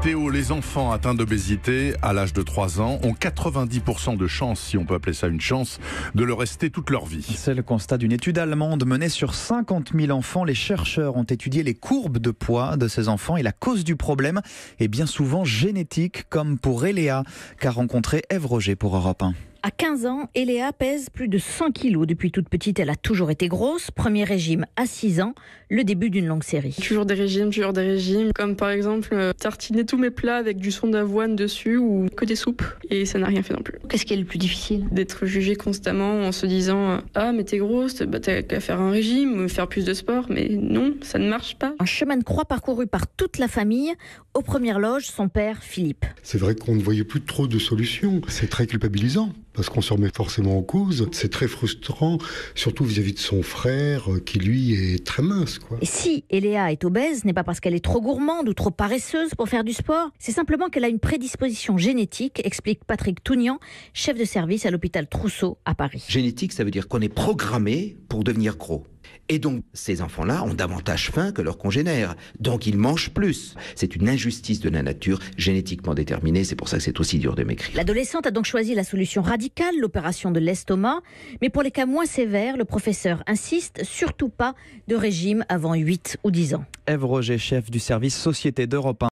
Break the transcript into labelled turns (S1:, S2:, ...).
S1: Théo, les enfants atteints d'obésité à l'âge de 3 ans ont 90% de chance, si on peut appeler ça une chance, de le rester toute leur vie.
S2: C'est le constat d'une étude allemande menée sur 50 000 enfants. Les chercheurs ont étudié les courbes de poids de ces enfants et la cause du problème est bien souvent génétique, comme pour Eléa, qu'a rencontré Ève Roger pour Europe 1.
S3: À 15 ans, Eléa pèse plus de 100 kilos. Depuis toute petite, elle a toujours été grosse. Premier régime à 6 ans, le début d'une longue série.
S4: Toujours des régimes. Comme par exemple, tartiner tous mes plats avec du son d'avoine dessus ou que des soupes. Et ça n'a rien fait non plus.
S3: Qu'est-ce qui est le plus difficile ?
S4: D'être jugée constamment en se disant « Ah, mais t'es grosse, t'as qu'à faire un régime, faire plus de sport. » Mais non, ça ne marche pas.
S3: Un chemin de croix parcouru par toute la famille. Aux premières loges, son père, Philippe.
S5: C'est vrai qu'on ne voyait plus trop de solutions. C'est très culpabilisant parce qu'on se remet forcément en cause. C'est très frustrant, surtout vis-à-vis de son frère qui, lui, est très mince, quoi.
S3: Et si Eléa est obèse, ce n'est pas parce qu'elle est trop gourmande ou trop paresseuse pour faire du sport. C'est simplement qu'elle a une prédisposition génétique, explique Patrick Tougnan, chef de service à l'hôpital Trousseau à Paris.
S6: Génétique, ça veut dire qu'on est programmé pour devenir gros. Et donc, ces enfants-là ont davantage faim que leurs congénères. Donc, ils mangent plus. C'est une injustice de la nature, génétiquement déterminée. C'est pour ça que c'est aussi dur de maigrir.
S3: L'adolescente a donc choisi la solution radicale, l'opération de l'estomac. Mais pour les cas moins sévères, le professeur insiste, surtout pas de régime avant 8 ou 10 ans.
S2: Ève Roger, chef du service Société d'Europe 1.